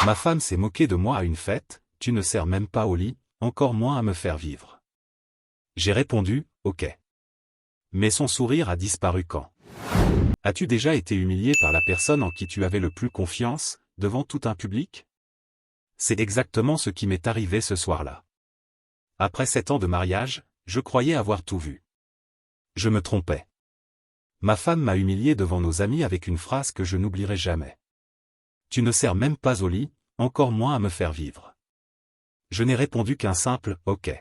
Ma femme s'est moquée de moi à une fête, tu ne sers même pas au lit, encore moins à me faire vivre. J'ai répondu, ok. Mais son sourire a disparu quand? As-tu déjà été humilié par la personne en qui tu avais le plus confiance, devant tout un public? C'est exactement ce qui m'est arrivé ce soir-là. Après 7 ans de mariage, je croyais avoir tout vu. Je me trompais. Ma femme m'a humilié devant nos amis avec une phrase que je n'oublierai jamais. Tu ne sers même pas au lit, encore moins à me faire vivre. Je n'ai répondu qu'un simple « ok ».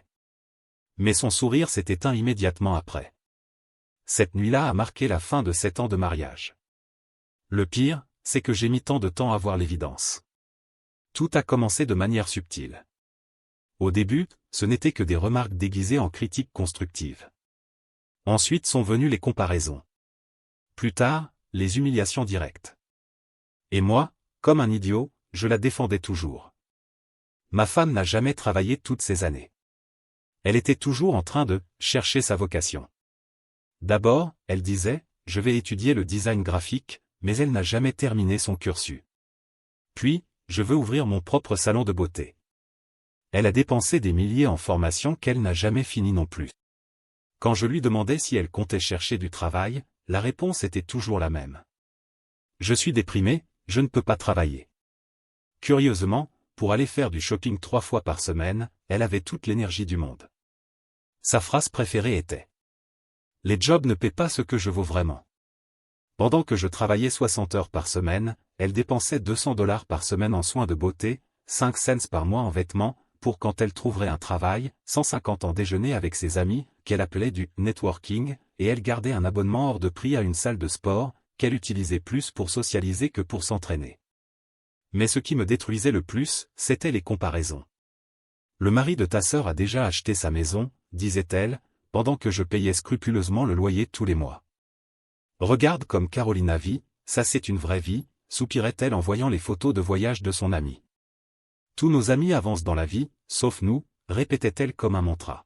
Mais son sourire s'est éteint immédiatement après. Cette nuit-là a marqué la fin de 7 ans de mariage. Le pire, c'est que j'ai mis tant de temps à voir l'évidence. Tout a commencé de manière subtile. Au début, ce n'était que des remarques déguisées en critiques constructives. Ensuite sont venues les comparaisons. Plus tard, les humiliations directes. Et moi, comme un idiot, je la défendais toujours. Ma femme n'a jamais travaillé toutes ces années. Elle était toujours en train de chercher sa vocation. D'abord, elle disait, je vais étudier le design graphique, mais elle n'a jamais terminé son cursus. Puis, je veux ouvrir mon propre salon de beauté. Elle a dépensé des milliers en formation qu'elle n'a jamais fini non plus. Quand je lui demandais si elle comptait chercher du travail, la réponse était toujours la même. Je suis déprimé, je ne peux pas travailler. Curieusement, pour aller faire du shopping 3 fois par semaine, elle avait toute l'énergie du monde. Sa phrase préférée était « Les jobs ne paient pas ce que je vaux vraiment ». Pendant que je travaillais 60 heures par semaine, elle dépensait $200 par semaine en soins de beauté, 5 cents par mois en vêtements, pour quand elle trouverait un travail, 150 en déjeuner avec ses amis, qu'elle appelait du « networking », et elle gardait un abonnement hors de prix à une salle de sport, qu'elle utilisait plus pour socialiser que pour s'entraîner. Mais ce qui me détruisait le plus, c'était les comparaisons. Le mari de ta sœur a déjà acheté sa maison, disait-elle, pendant que je payais scrupuleusement le loyer tous les mois. Regarde comme Carolina vit, ça c'est une vraie vie, soupirait-elle en voyant les photos de voyage de son ami. Tous nos amis avancent dans la vie, sauf nous, répétait-elle comme un mantra.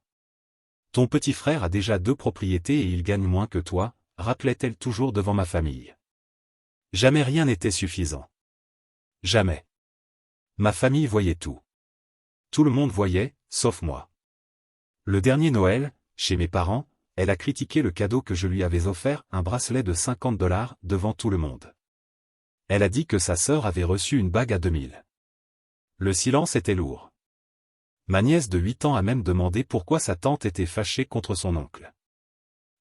Ton petit frère a déjà 2 propriétés et il gagne moins que toi, rappelait-elle toujours devant ma famille. Jamais rien n'était suffisant. Jamais. Ma famille voyait tout. Tout le monde voyait, sauf moi. Le dernier Noël, chez mes parents, elle a critiqué le cadeau que je lui avais offert, un bracelet de $50, devant tout le monde. Elle a dit que sa sœur avait reçu une bague à 2000. Le silence était lourd. Ma nièce de 8 ans a même demandé pourquoi sa tante était fâchée contre son oncle.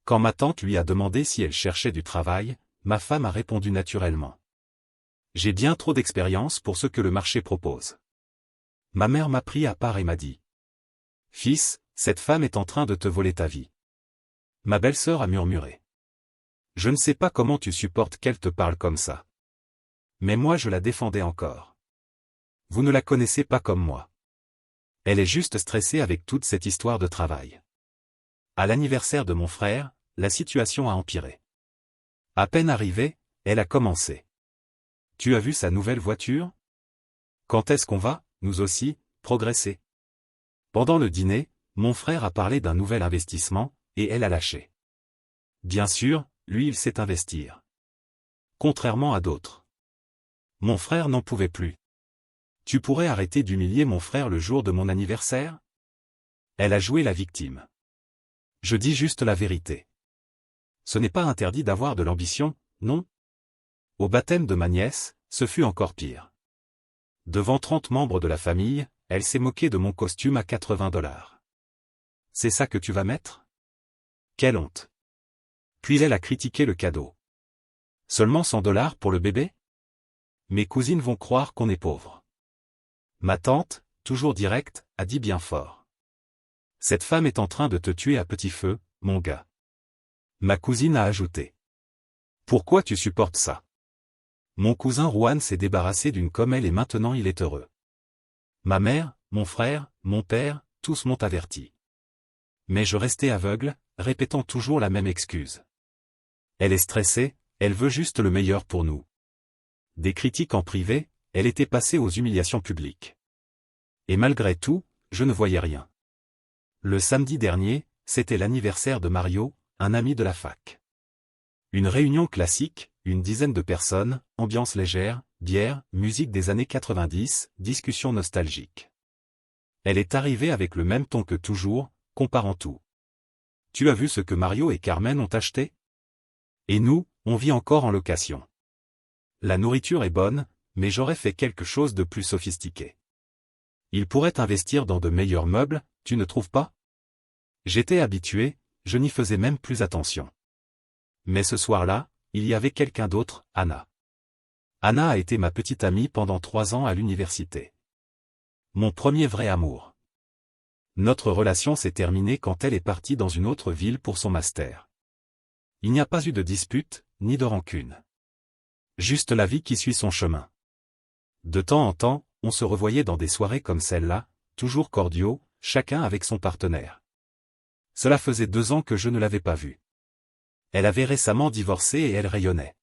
Quand ma tante lui a demandé si elle cherchait du travail, ma femme a répondu naturellement. J'ai bien trop d'expérience pour ce que le marché propose. Ma mère m'a pris à part et m'a dit. Fils, cette femme est en train de te voler ta vie. Ma belle-sœur a murmuré. Je ne sais pas comment tu supportes qu'elle te parle comme ça. Mais moi je la défendais encore. Vous ne la connaissez pas comme moi. Elle est juste stressée avec toute cette histoire de travail. À l'anniversaire de mon frère, la situation a empiré. À peine arrivée, elle a commencé. Tu as vu sa nouvelle voiture? Quand est-ce qu'on va, nous aussi, progresser? Pendant le dîner, mon frère a parlé d'un nouvel investissement, et elle a lâché. Bien sûr, lui il sait investir. Contrairement à d'autres. Mon frère n'en pouvait plus. Tu pourrais arrêter d'humilier mon frère le jour de mon anniversaire? Elle a joué la victime. Je dis juste la vérité. Ce n'est pas interdit d'avoir de l'ambition, non? Au baptême de ma nièce, ce fut encore pire. Devant 30 membres de la famille, elle s'est moquée de mon costume à $80. C'est ça que tu vas mettre? Quelle honte! Puis elle a critiqué le cadeau. Seulement $100 pour le bébé? Mes cousines vont croire qu'on est pauvre. Ma tante, toujours directe, a dit bien fort. Cette femme est en train de te tuer à petit feu, mon gars. Ma cousine a ajouté. Pourquoi tu supportes ça? Mon cousin Juan s'est débarrassé d'une comme elle et maintenant il est heureux. Ma mère, mon frère, mon père, tous m'ont averti. Mais je restais aveugle, répétant toujours la même excuse. Elle est stressée, elle veut juste le meilleur pour nous. Des critiques en privé, elle était passée aux humiliations publiques. Et malgré tout, je ne voyais rien. Le samedi dernier, c'était l'anniversaire de Mario, un ami de la fac. Une réunion classique, une dizaine de personnes, ambiance légère, bière, musique des années 90, discussion nostalgique. Elle est arrivée avec le même ton que toujours, comparant tout. Tu as vu ce que Mario et Carmen ont acheté? Et nous, on vit encore en location. La nourriture est bonne, mais j'aurais fait quelque chose de plus sophistiqué. Ils pourraient investir dans de meilleurs meubles, tu ne trouves pas? J'étais habitué, je n'y faisais même plus attention. Mais ce soir-là, il y avait quelqu'un d'autre, Anna. Anna a été ma petite amie pendant 3 ans à l'université. Mon premier vrai amour. Notre relation s'est terminée quand elle est partie dans une autre ville pour son master. Il n'y a pas eu de dispute, ni de rancune. Juste la vie qui suit son chemin. De temps en temps, on se revoyait dans des soirées comme celle-là, toujours cordiaux, chacun avec son partenaire. Cela faisait 2 ans que je ne l'avais pas vue. Elle avait récemment divorcé et elle rayonnait.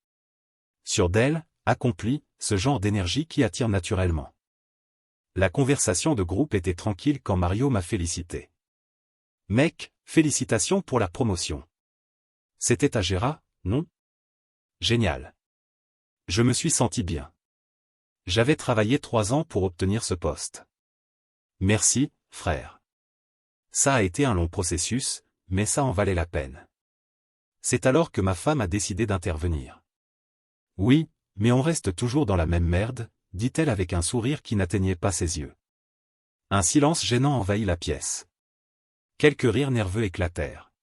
Sur d'elle, accomplie, ce genre d'énergie qui attire naturellement. La conversation de groupe était tranquille quand Mario m'a félicité. Mec, félicitations pour la promotion. C'était à Gera, non? Génial. Je me suis senti bien. J'avais travaillé 3 ans pour obtenir ce poste. Merci, frère. Ça a été un long processus, mais ça en valait la peine. C'est alors que ma femme a décidé d'intervenir. Oui, mais on reste toujours dans la même merde, dit-elle avec un sourire qui n'atteignait pas ses yeux. Un silence gênant envahit la pièce. Quelques rires nerveux éclatèrent.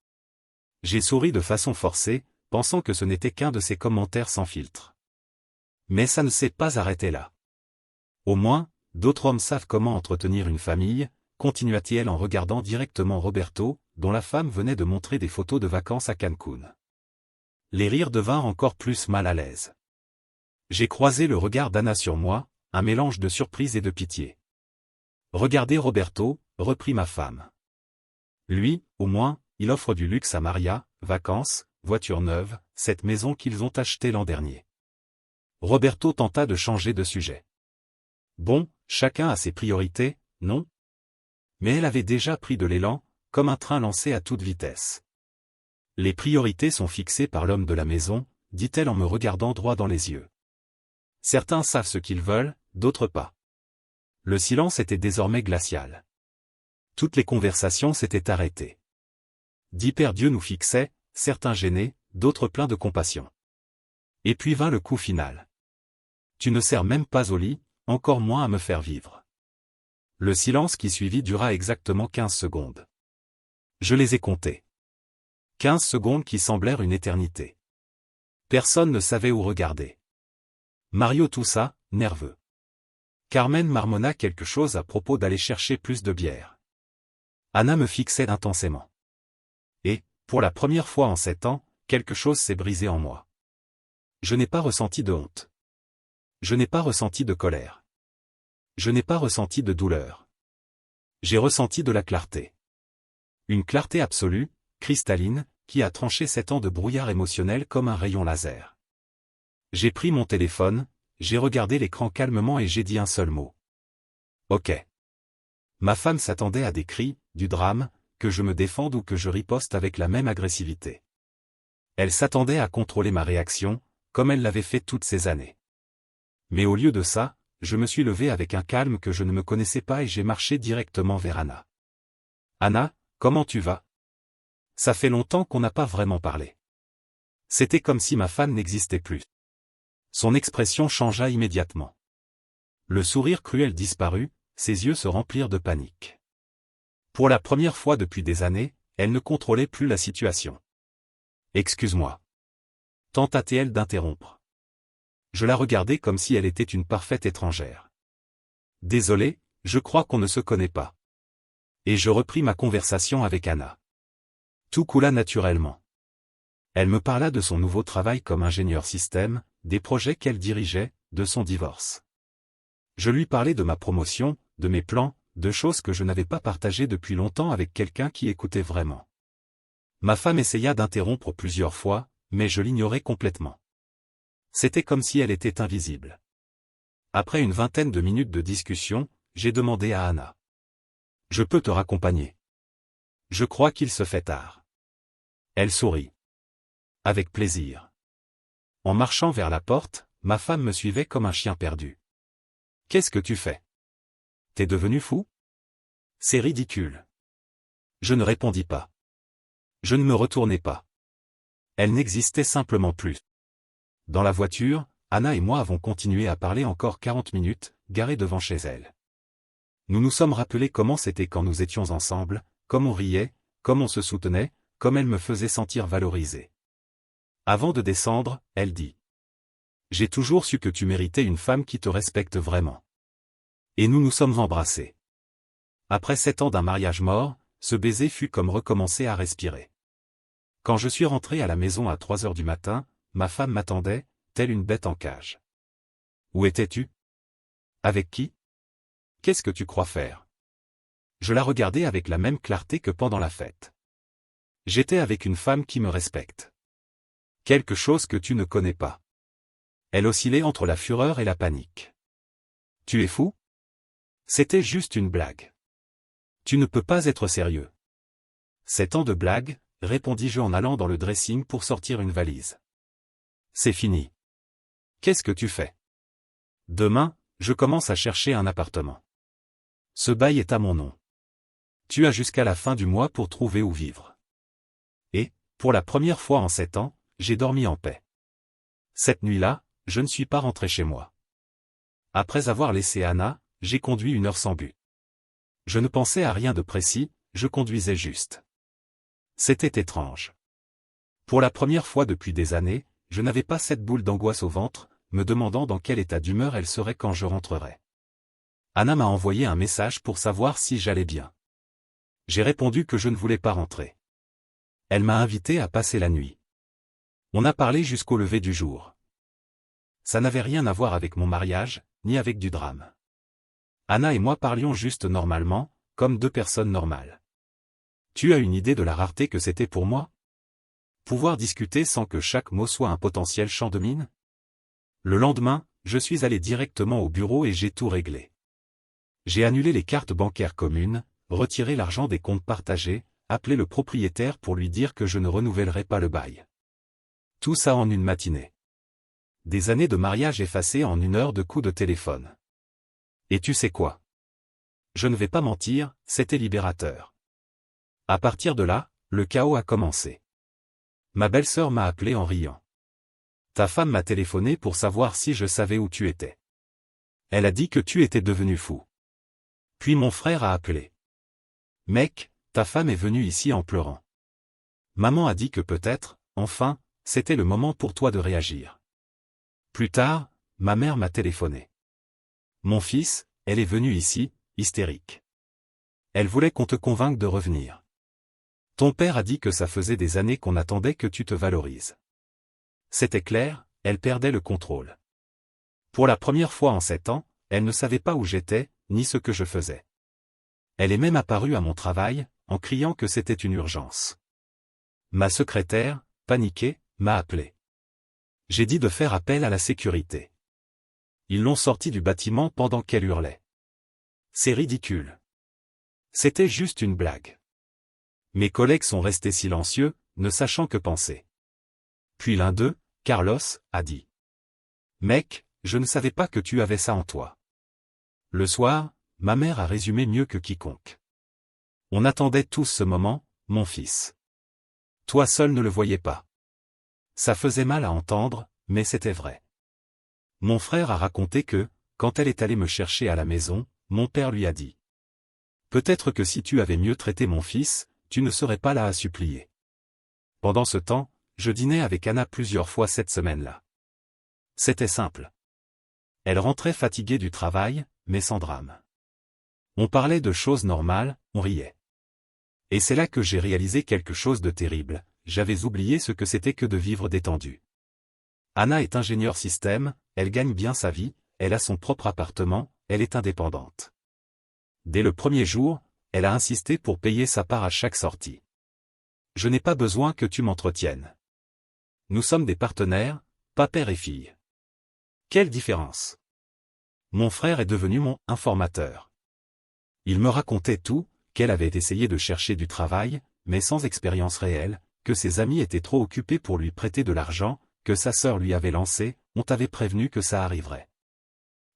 J'ai souri de façon forcée, pensant que ce n'était qu'un de ces commentaires sans filtre. Mais ça ne s'est pas arrêté là. Au moins, d'autres hommes savent comment entretenir une famille, continua-t-elle en regardant directement Roberto, dont la femme venait de montrer des photos de vacances à Cancun. Les rires devinrent encore plus mal à l'aise. J'ai croisé le regard d'Anna sur moi, un mélange de surprise et de pitié. Regardez Roberto, reprit ma femme. Lui, au moins, il offre du luxe à Maria, vacances, voiture neuve, cette maison qu'ils ont achetée l'an dernier. Roberto tenta de changer de sujet. Bon, chacun a ses priorités, non? Mais elle avait déjà pris de l'élan, comme un train lancé à toute vitesse. Les priorités sont fixées par l'homme de la maison, dit-elle en me regardant droit dans les yeux. Certains savent ce qu'ils veulent, d'autres pas. Le silence était désormais glacial. Toutes les conversations s'étaient arrêtées. 10 paires d'yeux nous fixaient, certains gênés, d'autres pleins de compassion. Et puis vint le coup final. Tu ne sers même pas au lit, encore moins à me faire vivre. Le silence qui suivit dura exactement 15 secondes. Je les ai comptés. 15 secondes qui semblèrent une éternité. Personne ne savait où regarder. Mario toussa, nerveux. Carmen marmonna quelque chose à propos d'aller chercher plus de bière. Anna me fixait intensément. Et, pour la première fois en 7 ans, quelque chose s'est brisé en moi. Je n'ai pas ressenti de honte. Je n'ai pas ressenti de colère. Je n'ai pas ressenti de douleur. J'ai ressenti de la clarté. Une clarté absolue, cristalline, qui a tranché 7 ans de brouillard émotionnel comme un rayon laser. J'ai pris mon téléphone, j'ai regardé l'écran calmement et j'ai dit un seul mot. Ok. Ma femme s'attendait à des cris, du drame, que je me défende ou que je riposte avec la même agressivité. Elle s'attendait à contrôler ma réaction, comme elle l'avait fait toutes ces années. Mais au lieu de ça, je me suis levé avec un calme que je ne me connaissais pas et j'ai marché directement vers Anna. Anna, comment tu vas? Ça fait longtemps qu'on n'a pas vraiment parlé. C'était comme si ma femme n'existait plus. Son expression changea immédiatement. Le sourire cruel disparut, ses yeux se remplirent de panique. Pour la première fois depuis des années, elle ne contrôlait plus la situation. Excuse-moi. Tenta-t-elle d'interrompre. Je la regardais comme si elle était une parfaite étrangère. Désolé, je crois qu'on ne se connaît pas. Et je repris ma conversation avec Anna. Tout coula naturellement. Elle me parla de son nouveau travail comme ingénieur système, des projets qu'elle dirigeait, de son divorce. Je lui parlais de ma promotion, de mes plans, de choses que je n'avais pas partagées depuis longtemps avec quelqu'un qui écoutait vraiment. Ma femme essaya d'interrompre plusieurs fois, mais je l'ignorais complètement. C'était comme si elle était invisible. Après une vingtaine de minutes de discussion, j'ai demandé à Anna. Je peux te raccompagner. Je crois qu'il se fait tard. Elle sourit. Avec plaisir. En marchant vers la porte, ma femme me suivait comme un chien perdu. « Qu'est-ce que tu fais? T'es devenu fou? C'est ridicule. » Je ne répondis pas. Je ne me retournai pas. Elle n'existait simplement plus. Dans la voiture, Anna et moi avons continué à parler encore 40 minutes, garés devant chez elle. Nous nous sommes rappelés comment c'était quand nous étions ensemble, comme on riait, comme on se soutenait, comme elle me faisait sentir valorisé. Avant de descendre, elle dit: « J'ai toujours su que tu méritais une femme qui te respecte vraiment. » Et nous nous sommes embrassés. Après 7 ans d'un mariage mort, ce baiser fut comme recommencer à respirer. Quand je suis rentré à la maison à 3 heures du matin, ma femme m'attendait, telle une bête en cage. « Où étais-tu? Avec qui? Qu'est-ce que tu crois faire? » Je la regardais avec la même clarté que pendant la fête. J'étais avec une femme qui me respecte. Quelque chose que tu ne connais pas. Elle oscillait entre la fureur et la panique. « Tu es fou? C'était juste une blague. Tu ne peux pas être sérieux. » « C'est tant de blagues, répondis-je en allant dans le dressing pour sortir une valise. C'est fini. Qu'est-ce que tu fais? Demain, je commence à chercher un appartement. Ce bail est à mon nom. Tu as jusqu'à la fin du mois pour trouver où vivre. Et, pour la première fois en 7 ans, j'ai dormi en paix. Cette nuit-là, je ne suis pas rentré chez moi. Après avoir laissé Anna, j'ai conduit 1 heure sans but. Je ne pensais à rien de précis, je conduisais juste. C'était étrange. Pour la première fois depuis des années, je n'avais pas cette boule d'angoisse au ventre, me demandant dans quel état d'humeur elle serait quand je rentrerais. Anna m'a envoyé un message pour savoir si j'allais bien. J'ai répondu que je ne voulais pas rentrer. Elle m'a invité à passer la nuit. On a parlé jusqu'au lever du jour. Ça n'avait rien à voir avec mon mariage, ni avec du drame. Anna et moi parlions juste normalement, comme 2 personnes normales. Tu as une idée de la rareté que c'était pour moi? Pouvoir discuter sans que chaque mot soit un potentiel champ de mine? Le lendemain, je suis allé directement au bureau et j'ai tout réglé. J'ai annulé les cartes bancaires communes, retiré l'argent des comptes partagés, appelé le propriétaire pour lui dire que je ne renouvellerai pas le bail. Tout ça en une matinée. Des années de mariage effacées en 1 heure de coups de téléphone. Et tu sais quoi? Je ne vais pas mentir, c'était libérateur. À partir de là, le chaos a commencé. Ma belle-sœur m'a appelé en riant. Ta femme m'a téléphoné pour savoir si je savais où tu étais. Elle a dit que tu étais devenu fou. Puis mon frère a appelé. Mec, ta femme est venue ici en pleurant. Maman a dit que peut-être, enfin, c'était le moment pour toi de réagir. Plus tard, ma mère m'a téléphoné. Mon fils, elle est venue ici, hystérique. Elle voulait qu'on te convainque de revenir. Ton père a dit que ça faisait des années qu'on attendait que tu te valorises. C'était clair, elle perdait le contrôle. Pour la première fois en 7 ans, elle ne savait pas où j'étais, ni ce que je faisais. Elle est même apparue à mon travail, en criant que c'était une urgence. Ma secrétaire, paniquée, m'a appelé. J'ai dit de faire appel à la sécurité. Ils l'ont sortie du bâtiment pendant qu'elle hurlait. C'est ridicule. C'était juste une blague. Mes collègues sont restés silencieux, ne sachant que penser. Puis l'un d'eux, Carlos, a dit. Mec, je ne savais pas que tu avais ça en toi. Le soir, ma mère a résumé mieux que quiconque. On attendait tous ce moment, mon fils. Toi seul ne le voyais pas. Ça faisait mal à entendre, mais c'était vrai. Mon frère a raconté que, quand elle est allée me chercher à la maison, mon père lui a dit. Peut-être que si tu avais mieux traité mon fils, tu ne serais pas là à supplier. Pendant ce temps, je dînais avec Anna plusieurs fois cette semaine-là. C'était simple. Elle rentrait fatiguée du travail, mais sans drame. On parlait de choses normales, on riait. Et c'est là que j'ai réalisé quelque chose de terrible, j'avais oublié ce que c'était que de vivre détendu. Anna est ingénieure système, elle gagne bien sa vie, elle a son propre appartement, elle est indépendante. Dès le premier jour, elle a insisté pour payer sa part à chaque sortie. Je n'ai pas besoin que tu m'entretiennes. Nous sommes des partenaires, pas père et fille. Quelle différence? Mon frère est devenu mon informateur. Il me racontait tout, qu'elle avait essayé de chercher du travail, mais sans expérience réelle, que ses amis étaient trop occupés pour lui prêter de l'argent, que sa sœur lui avait lancé, on t'avait prévenu que ça arriverait.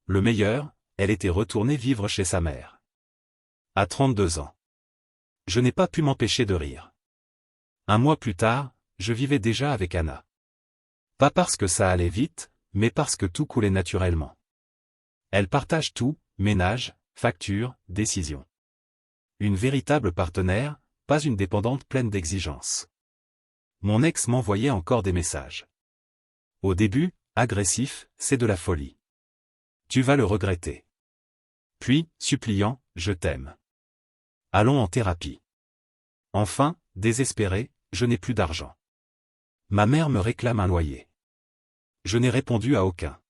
Le meilleur, elle était retournée vivre chez sa mère. À 32 ans. Je n'ai pas pu m'empêcher de rire. Un mois plus tard, je vivais déjà avec Anna. Pas parce que ça allait vite, mais parce que tout coulait naturellement. Elle partage tout, ménage, facture, décision. Une véritable partenaire, pas une dépendante pleine d'exigences. Mon ex m'envoyait encore des messages. Au début, agressif, c'est de la folie. Tu vas le regretter. Puis, suppliant, je t'aime. Allons en thérapie. Enfin, désespéré, je n'ai plus d'argent. Ma mère me réclame un loyer. Je n'ai répondu à aucun.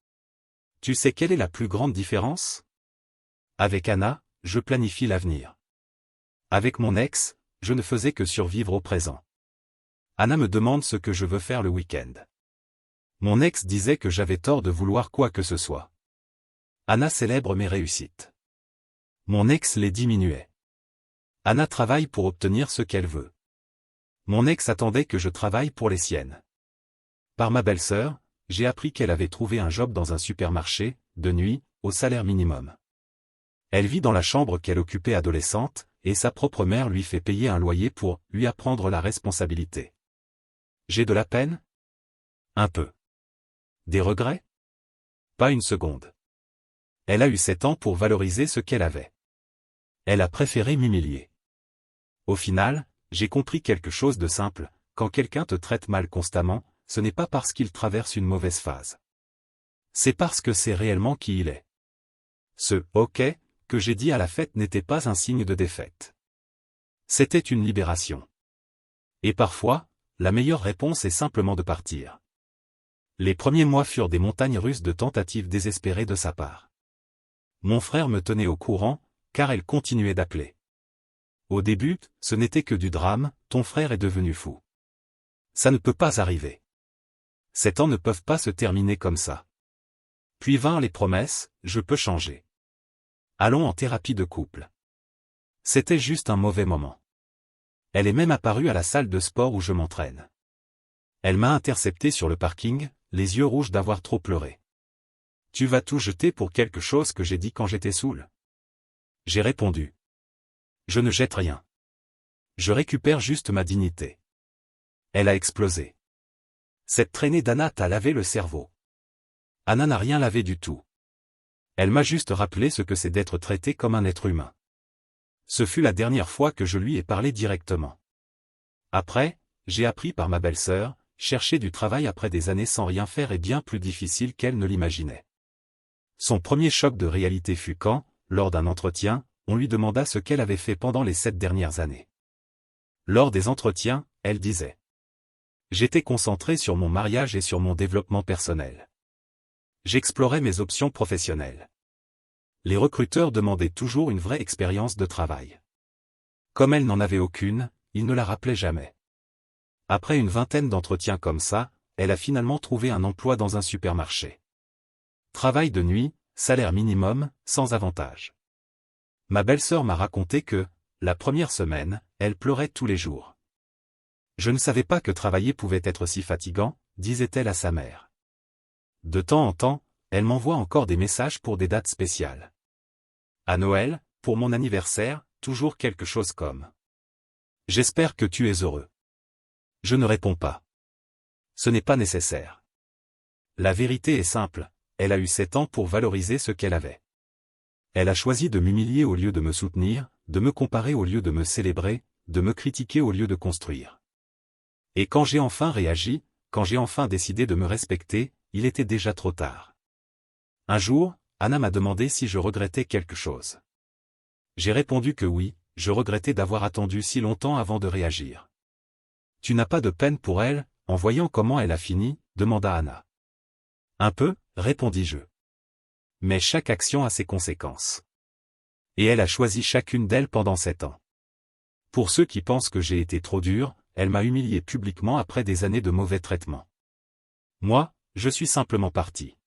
Tu sais quelle est la plus grande différence? Avec Anna, je planifie l'avenir. Avec mon ex, je ne faisais que survivre au présent. Anna me demande ce que je veux faire le week-end. Mon ex disait que j'avais tort de vouloir quoi que ce soit. Anna célèbre mes réussites. Mon ex les diminuait. Anna travaille pour obtenir ce qu'elle veut. Mon ex attendait que je travaille pour les siennes. Par ma belle-sœur, j'ai appris qu'elle avait trouvé un job dans un supermarché, de nuit, au salaire minimum. Elle vit dans la chambre qu'elle occupait adolescente, et sa propre mère lui fait payer un loyer pour lui apprendre la responsabilité. J'ai de la peine? Un peu. Des regrets? Pas une seconde. Elle a eu 7 ans pour valoriser ce qu'elle avait. Elle a préféré m'humilier. Au final, j'ai compris quelque chose de simple, quand quelqu'un te traite mal constamment, ce n'est pas parce qu'il traverse une mauvaise phase. C'est parce que c'est réellement qui il est. Ce « ok » que j'ai dit à la fête n'était pas un signe de défaite. C'était une libération. Et parfois, la meilleure réponse est simplement de partir. Les premiers mois furent des montagnes russes de tentatives désespérées de sa part. Mon frère me tenait au courant, car elle continuait d'appeler. Au début, ce n'était que du drame, ton frère est devenu fou. Ça ne peut pas arriver. Ces temps ne peuvent pas se terminer comme ça. Puis vinrent les promesses, je peux changer. Allons en thérapie de couple. C'était juste un mauvais moment. Elle est même apparue à la salle de sport où je m'entraîne. Elle m'a intercepté sur le parking, les yeux rouges d'avoir trop pleuré. Tu vas tout jeter pour quelque chose que j'ai dit quand j'étais saoul? J'ai répondu. Je ne jette rien. Je récupère juste ma dignité. Elle a explosé. Cette traînée d'Anna t'a lavé le cerveau. Anna n'a rien lavé du tout. Elle m'a juste rappelé ce que c'est d'être traité comme un être humain. Ce fut la dernière fois que je lui ai parlé directement. Après, j'ai appris par ma belle-sœur, chercher du travail après des années sans rien faire est bien plus difficile qu'elle ne l'imaginait. Son premier choc de réalité fut quand, lors d'un entretien, on lui demanda ce qu'elle avait fait pendant les 7 dernières années. Lors des entretiens, elle disait. J'étais concentrée sur mon mariage et sur mon développement personnel. J'explorais mes options professionnelles. Les recruteurs demandaient toujours une vraie expérience de travail. Comme elle n'en avait aucune, ils ne la rappelaient jamais. Après une vingtaine d'entretiens comme ça, elle a finalement trouvé un emploi dans un supermarché. Travail de nuit, salaire minimum, sans avantage. Ma belle-sœur m'a raconté que, la première semaine, elle pleurait tous les jours. Je ne savais pas que travailler pouvait être si fatigant, disait-elle à sa mère. De temps en temps, elle m'envoie encore des messages pour des dates spéciales. À Noël, pour mon anniversaire, toujours quelque chose comme « J'espère que tu es heureux ». Je ne réponds pas. Ce n'est pas nécessaire. La vérité est simple, elle a eu 7 ans pour valoriser ce qu'elle avait. Elle a choisi de m'humilier au lieu de me soutenir, de me comparer au lieu de me célébrer, de me critiquer au lieu de construire. Et quand j'ai enfin réagi, quand j'ai enfin décidé de me respecter, il était déjà trop tard. Un jour, Anna m'a demandé si je regrettais quelque chose. J'ai répondu que oui, je regrettais d'avoir attendu si longtemps avant de réagir. Tu n'as pas de peine pour elle, en voyant comment elle a fini, demanda Anna. Un peu, répondis-je. Mais chaque action a ses conséquences. Et elle a choisi chacune d'elles pendant 7 ans. Pour ceux qui pensent que j'ai été trop dur, elle m'a humilié publiquement après des années de mauvais traitements. Moi, je suis simplement parti.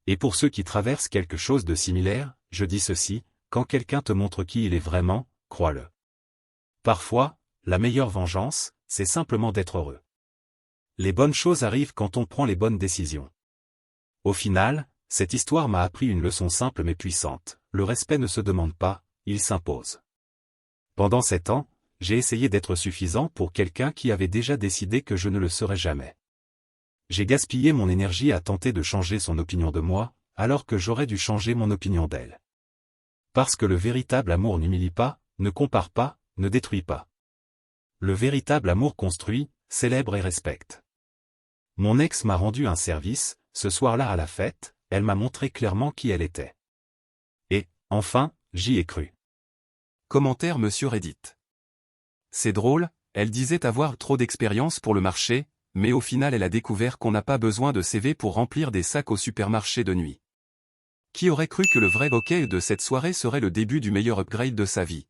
Et pour ceux qui traversent quelque chose de similaire, je dis ceci, quand quelqu'un te montre qui il est vraiment, crois-le. Parfois, la meilleure vengeance, c'est simplement d'être heureux. Les bonnes choses arrivent quand on prend les bonnes décisions. Au final, cette histoire m'a appris une leçon simple mais puissante. Le respect ne se demande pas, il s'impose. Pendant 7 ans, j'ai essayé d'être suffisant pour quelqu'un qui avait déjà décidé que je ne le serais jamais. J'ai gaspillé mon énergie à tenter de changer son opinion de moi, alors que j'aurais dû changer mon opinion d'elle. Parce que le véritable amour n'humilie pas, ne compare pas, ne détruit pas. Le véritable amour construit, célèbre et respecte. Mon ex m'a rendu un service, ce soir-là à la fête, elle m'a montré clairement qui elle était. Et, enfin, j'y ai cru. Commentaire Monsieur Reddit. C'est drôle, elle disait avoir trop d'expérience pour le marché, mais au final elle a découvert qu'on n'a pas besoin de CV pour remplir des sacs au supermarché de nuit. Qui aurait cru que le vrai bokeh de cette soirée serait le début du meilleur upgrade de sa vie?